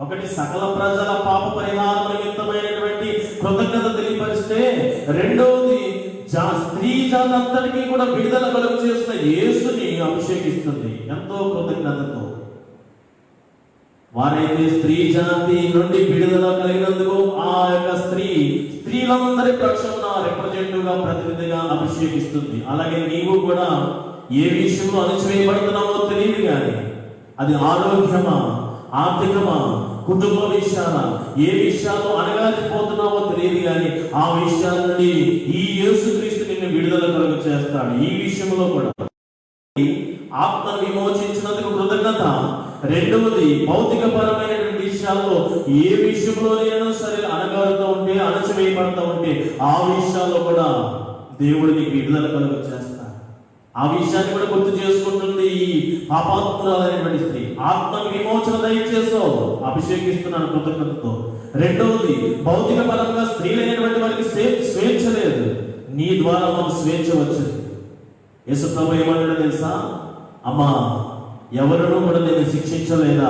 A: ఒకటి సకల ప్రజల పాప పరిహారం నిమిత్తమైనటువంటి కృతజ్ఞత తెలియపరిస్తే, రెండవది స్త్రీ జాతి అంతటికీ కూడా విడుదల కలుగు చేస్తున్న యేసుని అభిషేకిస్తుంది ఎంతో కృతజ్ఞతతో. వారైతే స్త్రీ జాతి నుండి విడుదల కలిగినందుకు ఆ యొక్క స్త్రీలందరి పక్షంగా రిప్రజెంటివ్ గా, ప్రతినిధిగా అభిషేకిస్తుంది. అలాగే నీవు కూడా ఏ విషయంలో అణచివేయబడుతున్నావో తెలియదు, కానీ అది ఆరోగ్యమా, ఆర్థికమా, కుటుంబ విషయాల, ఏ విషయాలు అణగారిపోతున్నావో తెలియదు, కానీ ఆ విషయాల నుండి ఈ యేసుక్రీస్తు నిన్ను విడుదల కలుగు చేస్తాడు. ఈ విషయంలో కూడా ఆత్మను విమోచించినందుకు కృతజ్ఞత. రెండవది భౌతిక పరమైనటువంటి విషయాల్లో ఏ విషయంలోనైనా సరే అణగారుతూ ఉంటే, అణచివేయబడుతూ ఉంటే ఆ విషయాల్లో కూడా దేవుడు నీకు విడుదల కలుగు చేస్తాడు. ఆ విషయాన్ని కూడా గుర్తు చేసుకుంటుంది ఈ పాపాత్మురాలైనటువంటి స్త్రీ. ఆత్మను విమోచన దయచేసావు, అభిషేకిస్తున్నాను కృతజ్ఞతతో. రెండవది భౌతిక పరంగా స్త్రీలైనటువంటి వారికి స్వేచ్ఛ లేదు, నీ ద్వారా మనకు స్వేచ్ఛ వచ్చింది. యేసు ప్రభు ఏమన్నాడో తెలుసా? అమ్మా, ఎవరును కూడా నేను శిక్షించలేదా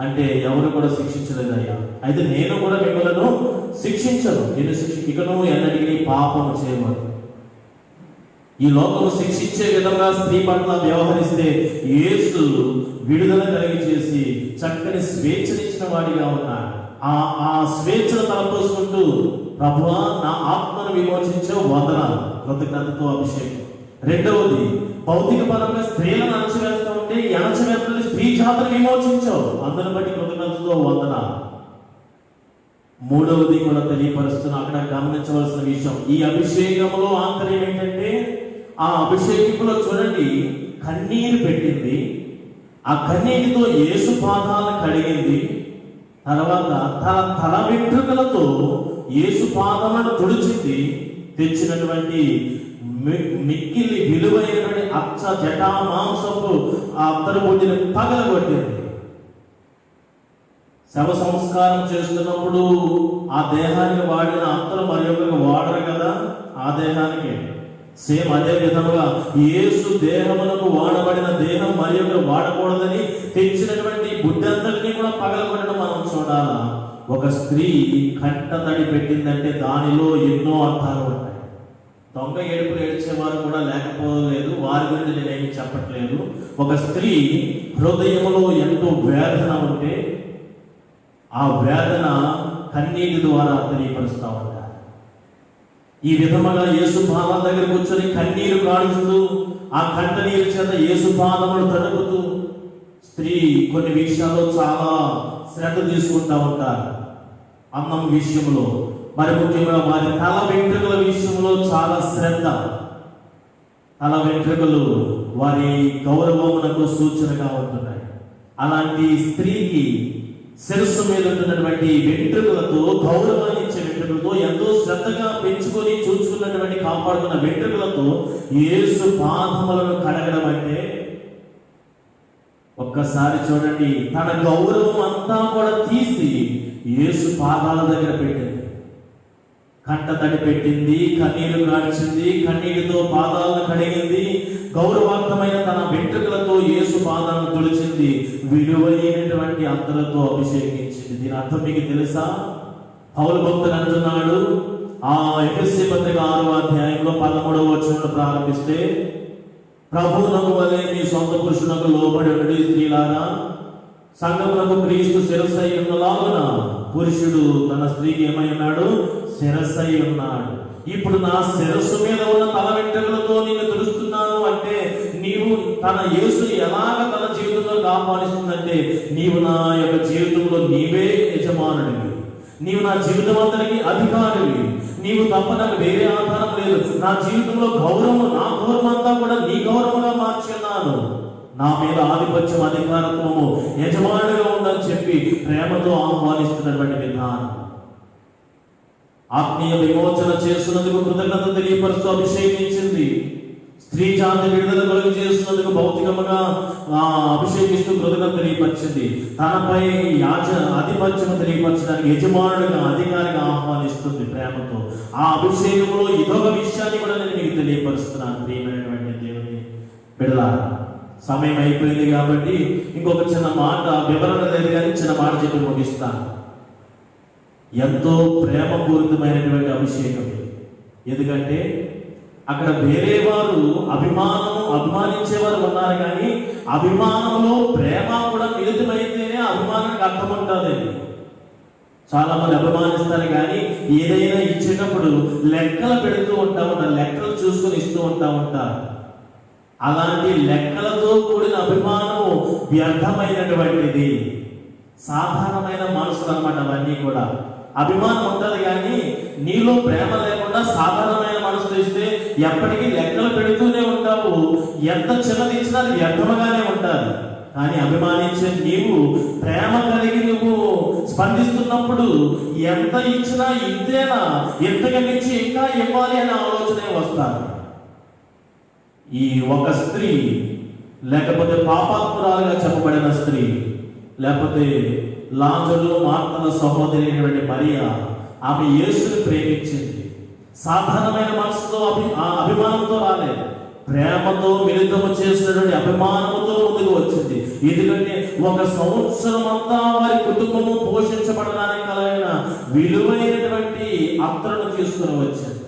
A: అంటే, ఎవరు కూడా శిక్షించలేదయ్యా, అయితే నేను కూడా మిమ్మల్ని శిక్షించను, నేను ఇకను ఎన్నటికీ పాపము చేయమను. ఈ లోకము శిక్షించే విధంగా స్త్రీ పట్ల వ్యవహరిస్తే యేసు విడుదల కలిగి చేసి చక్కని స్వేచ్ఛనిచ్చిన వాడిగా ఉన్నాడు. ఆ స్వేచ్ఛను తలపోసుకుంటూ, ప్రభువా నా ఆత్మను విమోచించావు, వందనాలు, కృతజ్ఞతతో అభిషేకం. రెండవది భౌతిక పరంగా స్త్రీలను అణచివేస్తూ ఉంటే ఈ అణచివేతని స్త్రీ జాతిని విమోచించావు, అందరిని బట్టి కృతజ్ఞతతో వందనాలు. మూడవది కూడా తెలియపరుస్తున్నా, అక్కడ గమనించవలసిన విషయం. ఈ అభిషేకంలో ఆంతర్యం ఏంటంటే, ఆ అభిషేకంలో చూడండి కన్నీరు పెట్టింది, ఆ కన్నీటితో యేసు పాదాలను కడిగింది, తర్వాత తన తల వెంట్రుకలతో యేసు పాదములను తుడిచింది, తెచ్చినటువంటి మిక్కిలి విలువైనటువంటి అచ్చ జటా మాంసపు ఆ అత్తరు బొడ్డిని పగలగొట్టింది. శవ సంస్కారం చేస్తున్నప్పుడు ఆ దేహానికి వాడిన అత్తరు మరి ఒకరికి వాడరు కదా, ఆ దేహానికి సేమ్ అదే విధముగా యేసు దేహమునకు వాడబడిన దేహం మరి ఒకరు వాడకూడదని తెచ్చినటువంటి బుడ్డంతటిని కూడా పగలగొట్టడం మనం చూడాలా. ఒక స్త్రీ కంట తడి పెట్టిందంటే దానిలో ఎన్నో అర్థాలు ఉంటాయి. దొంగ ఏడుపులు ఏడ్చేవారు కూడా లేకపోలేదు, వారి గురించి నేనేమి చెప్పట్లేదు. ఒక స్త్రీ హృదయంలో ఎంతో వేదన ఉంటే ఆ వేదన కన్నీటి ద్వారా తెలియపరుస్తూ ఉంటారు. ఈ విధముగా యేసు పాదాల దగ్గర కూర్చొని కన్నీరు కాడుస్తూ ఆ కంట నీరు చేత యేసు పాదములు తడుపుతూ స్త్రీ కొన్ని విషయాల్లో చాలా శ్రద్ధ తీసుకుంటా ఉంటారు. అన్నం విషయంలో, మరి ముఖ్యంగా వారి తల వెంట్రుకల విషయంలో చాలా శ్రద్ధ. తల వెంట్రుకలు వారి గౌరవమునకు సూచనగా ఉంటున్నాయి. అలాంటి స్త్రీకి శిరస్సు మీద ఉన్నటువంటి వెంట్రుకలతో, గౌరవాన్ని ఇచ్చే వెంట్రుకలతో, ఎంతో శ్రద్ధగా పెంచుకొని చూసుకున్నటువంటి కాపాడుకున్న వెంట్రుకలతో యేసు పాదములను కడగడం అంటే, ఒక్కసారి చూడండి, తన గౌరవం అంతా కూడా తీసి యేసు పాదాల దగ్గర పెట్టింది. కంట తడి పెట్టింది, కన్నీరు కాల్చింది, కన్నీటితో పాదాలను కడిగింది, గౌరవార్థమైన తన వెంట్రుకలతో యేసు పాదాలను తుడిచింది, విలువైనటువంటి అత్తరుతో అభిషేకించింది. దీని అర్థం మీకు తెలుసా? పౌలు భక్తుడు అంటున్నాడు, ఆ ఎఫెసీ పత్రిక 6వ అధ్యాయంలో 13వ వచనంలో ప్రారంభిస్తే, ప్రభువునకు వలె మీ సొంత పురుషునకు లోబడి ఉండి స్త్రీలారా సంఘమునకు క్రీస్తు శిరస్సై ఉన్నలాగున పురుషుడు తన స్త్రీకి ఏమై ఉన్నాడు? శిరస్సై ఉన్నాడు. ఇప్పుడు నా శిరస్సు మీద ఉన్న తల వెంట్రుకలతో నిన్ను తుడుస్తున్నాను అంటే, నీవు తన యేసుని ఎలాగ తన జీవితంలో ఆహ్వానిస్తుందంటే, నీవు నా యొక్క జీవితంలో నీవే యజమానుడివి, నీవు నా జీవితం అంతటికి అధికారివి, నీవు తప్ప నాకు వేరే ఆధారం లేదు, నా జీవితంలో గౌరవం, నా గౌరవం అంతా కూడా నీ గౌరవంగా మార్చున్నాను, నా మీద ఆధిపత్యం, అధికారత్వము, యజమానుడిగా ఉందని చెప్పి ప్రేమతో ఆహ్వానిస్తున్నటువంటి విధానం. ఆత్మీయ విమోచన చేస్తున్నందుకు కృతజ్ఞత తెలియపరుస్తూ అభిషేకించింది. స్త్రీ జాతి విడుదల కలుగు చేస్తున్నందుకు భౌతికముగా అభిషేకిస్తూ కృతజ్ఞత తెలియపరిచింది. తనపై ఆధిపత్యం తెలియపరచడానికి యజమానుడిగా, అధికారిగా ఆహ్వానిస్తుంది ప్రేమతో. ఆ అభిషేకంలో ఇదొక విషయాన్ని కూడా నేను మీకు తెలియపరుస్తున్నాను. ప్రియమైనటువంటి దేవుని బిడ్డలారా, సమయం అయిపోయింది కాబట్టి ఇంకొక చిన్న మాట, వివరణ లేదు కానీ చిన్న మాట చెప్పి ముగిస్తాను. ఎంతో ప్రేమపూరితమైనటువంటి అభిషేకం. ఎందుకంటే అక్కడ వేరే వారు అభిమానించేవారు ఉన్నారు, కానీ అభిమానంలో ప్రేమ కూడా మిళితమైతేనే అభిమానానికి అర్థం ఉంటుంది. చాలా మంది అభిమానిస్తారు, కానీ ఏదైనా ఇచ్చేటప్పుడు లెక్కలు పెడుతూ ఉంటారు, లెక్కలు చూసుకొని ఇస్తూ ఉంటారు. అలాంటి లెక్కలతో కూడిన అభిమానము వ్యర్థమైనటువంటిది. సాధారణమైన మనసులు అన్నమాట అవన్నీ కూడా. అభిమానం ఉంటుంది, కానీ నీలో ప్రేమ లేకుండా సాధారణమైన మనసు ఇస్తే ఎప్పటికీ లెక్కలు పెడుతూనే ఉంటావు. ఎంత చిన్నది ఇచ్చినా అది వ్యర్థముగానే ఉంటుంది. కానీ అభిమానించే నీవు, ప్రేమ కలిగి నువ్వు స్పందిస్తున్నప్పుడు ఎంత ఇచ్చినా ఇంతేనా, ఎంతగా మించి ఇంకా ఇవ్వాలి అనే ఆలోచనే వస్తారు. ఈ ఒక స్త్రీ, లేకపోతే పాపాత్మురాలుగా చెప్పబడిన స్త్రీ, లేకపోతే లాజరు మార్తల సహోదరి అయినటువంటి మరియా, ఆమె యేసుని ప్రేమించింది. సాధారణమైన మనసుతో అభిమానంతో రాలేదు, ప్రేమతో మిళితము చేసినటువంటి అభిమానంతో ముందుకు వచ్చింది. ఎందుకంటే 1 సంవత్సరం అంతా వారి కుటుంబము పోషించబడడానికి కలిగిన విలువైనటువంటి అత్తరును తీసుకుని వచ్చింది.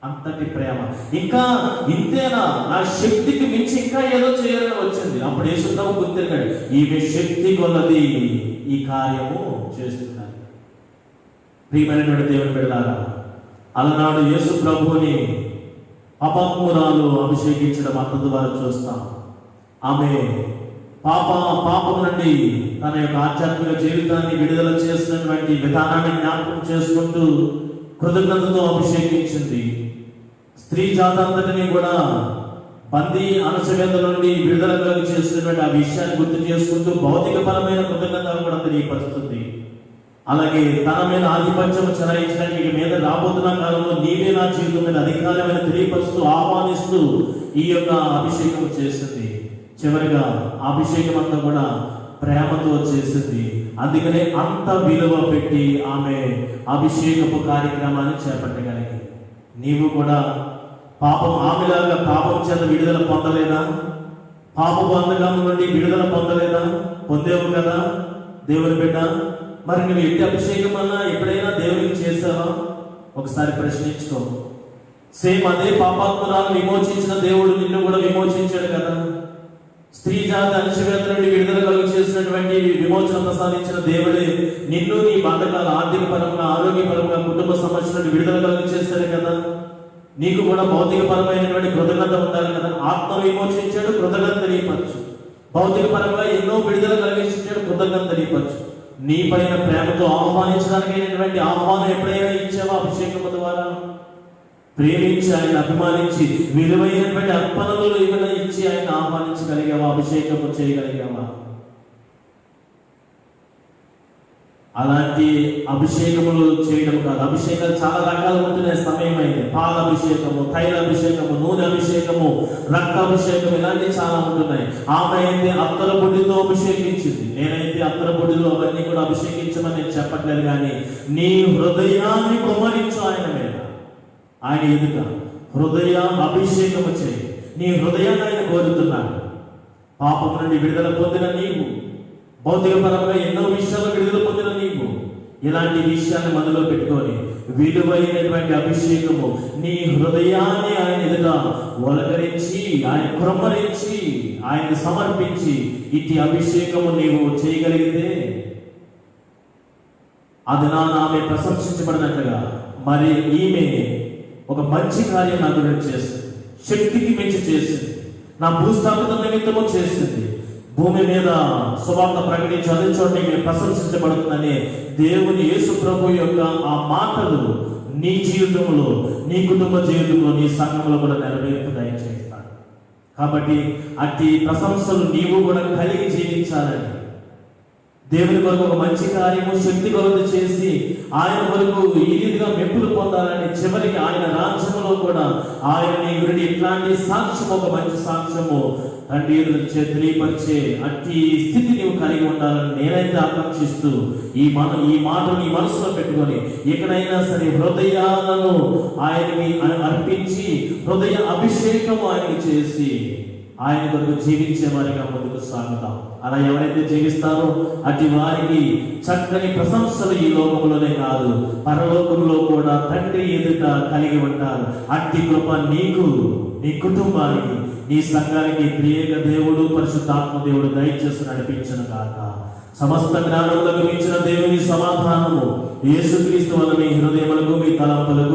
A: అంతటి ప్రేమ. ఇంకా ఇంతేనా, నా శక్తికి మించి ఇంకా ఏదో చేయాలని వచ్చింది. అప్పుడు యేసుప్రభు గుర్తిరిగాడు, ఈమె శక్తి కొలది ఈ కార్యము చేస్తున్నారు. ప్రియమైనటువంటి దేవుని బిడ్డలారా, అలనాడు యేసు ప్రభువుని అపాత్మురాలు అభిషేకించడం అంత ద్వారా చూస్తాం. ఆమె పాపం నుండి తన యొక్క ఆధ్యాత్మిక జీవితాన్ని విడుదల చేసినటువంటి విధానాన్ని జ్ఞాపకం చేసుకుంటూ కృతజ్ఞతతో అభిషేకించింది. స్త్రీ జాతంతటిని కూడా బందీ అణచివేత నుండి విడుదల కలిగి చేస్తున్నటువంటి ఆ విషయాన్ని గుర్తు చేసుకుంటూ భౌతికపరమైన కృతజ్ఞతలు కూడా తెలియపరుస్తుంది. అలాగే తన మీద ఆధిపత్యం చెలాయించడానికి ఇక మీద రాబోతున్న కాలంలో నీవే నా జీవితం మీద అధికారమైన తెలియపరుస్తూ ఆహ్వానిస్తూ ఈ యొక్క అభిషేకం చేస్తుంది. చివరిగా అభిషేకం అంతా కూడా ప్రేమతో చేసింది. అందుకనే అంత విలువ పెట్టి ఆమె అభిషేకపు కార్యక్రమాన్ని చేపట్టగలిగింది. నీవు కూడా ఆమెలాగా పాపం చేత విడుదల పొందలేదా? పాపపు బంధకం నుండి విడుదల పొందలేదా? పొందేవు కదా దేవుని బిడ్డ. మరి నువ్వు ఎట్టి అభిషేకం అన్నా ఎప్పుడైనా దేవునికి చేసావా? ఒకసారి ప్రశ్నించుకో. సేమ్ అదే పాపాత్మరాలను విమోచించిన దేవుడు నిన్ను కూడా విమోచించాడు కదా. స్త్రీ జాతి అణచివేత నుండి విడుదల కలుగు చేసినటువంటి విమోచన ప్రసాదించిన దేవుడే నిన్ను నీ బంధకాలు ఆర్థిక పరంగా, ఆరోగ్యపరంగా, కుటుంబ సమస్యల నుండి విడుదల కలుగు చేస్తాడు కదా. నీకు కూడా భౌతిక పరమైనటువంటి కృతజ్ఞత ఉండాలి కదా. ఆత్మ విమోచించాడు, కృతజ్ఞత తెలియపరచు. భౌతిక పరంగా ఎన్నో విడుదల కలిగించాడు, కృతజ్ఞత తెలియపరచు. నీ పైన ప్రేమతో ఆహ్వానించడానికి ఆహ్వానం ఎప్పుడైనా ఇచ్చావా? అభిషేకము ద్వారా ప్రేమించి ఆయన అభిమానించి విలువైనటువంటి అర్పణలు ఏమైనా ఇచ్చి ఆయన ఆహ్వానించగలిగావా? అభిషేకము చేయగలిగావా? అలాంటి అభిషేకములు చేయడం కాదు. అభిషేకాలు చాలా రకాలు ఉంటున్నాయి. సమయమైంది. పాల అభిషేకము, తైల అభిషేకము, నూనె అభిషేకము, రక్త అభిషేకం, ఇలాంటివి చాలా ఉంటున్నాయి. ఆమె అయితే అత్తల పొడితో అభిషేకించింది. నేనైతే అత్తల పొడిలో అవన్నీ కూడా అభిషేకించమని నేను చెప్పట్లేదు, కానీ నీ హృదయాన్ని కుమ్మరించు ఆయన మీద, ఆయన ఎదుట హృదయ అభిషేకము చేయి. నీ హృదయాన్ని ఆయన కోరుతున్నాడు. పాపం నుండి విడుదల పొందిన నీవు, భౌతిక పరంగా ఎన్నో విషయాలు విడుదల పొందిన నీవు, ఇలాంటి విషయాన్ని మనలో పెట్టుకొని విలువైనటువంటి అభిషేకము నీ హృదయాన్ని ఆయన ఎదుట ఒలకరించి, ఆయన కుమ్మరించి, ఆయన సమర్పించి ఇట్టి అభిషేకము నీవు చేయగలిగితే అది ఆమె ప్రశంసించబడినట్లుగా మరి ఈమె ఒక మంచి కార్యం నా గురించి చేస్తుంది. శక్తికి మించి చేసింది. నా భూస్థాపిత నిమిత్తము చేసింది. భూమి మీద సువార్త ప్రకటించి అదే చోట ప్రశంసించబడుతుందని దేవుని యేసు ప్రభు యొక్క ఆ మాటలు నీ జీవితంలో, నీ కుటుంబ జీవితంలో, నీ సంఘంలో కూడా నెరవేర్పు దయచేస్తాడు. కాబట్టి అట్టి ప్రశంసలు నీవు కూడా కలిగి జీవించాలని, దేవుని కొరకు ఒక మంచి కార్యము శక్తి కొరకు చేసి ఆయన కొరకు ఈ రీతిగా మెప్పులు పొందాలని, చివరికి ఆయన రాజ్యంలో కూడా ఆయన నీ గురించి ఇట్లాంటి సాక్ష్యం, ఒక మంచి సాక్ష్యము తండ్రి తెలియపరిచే అట్టి స్థితి నీవు కలిగి ఉండాలని నేనైతే ఆకాంక్షిస్తూ ఈ మాటను నీ మనసులో పెట్టుకొని ఎక్కడైనా సరే హృదయాలను ఆయనకి అర్పించి హృదయ అభిషేకం ఆయనకి చేసి ఆయన కొరకు జీవించే వారిగా ముందుకు సాగుతాం. అలా ఎవరైతే జీవిస్తారో అటు వారికి చక్కని ప్రశంసలు ఈ లోకంలోనే కాదు, పరలోకంలో కూడా తండ్రి ఎదుట కలిగి ఉంటారు. అట్టి కృప నీకు, నీ కుటుంబానికి, నీ సంఘానికి త్రియేక దేవుడు పరిశుద్ధాత్మ దేవుడు దయచేసి నడిపించను కాక. సమస్త జ్ఞానములకు మించిన దేవుని సమాధానము యేసుక్రీస్తు వల్ల మీ హృదయములకు, మీ తలంపులకు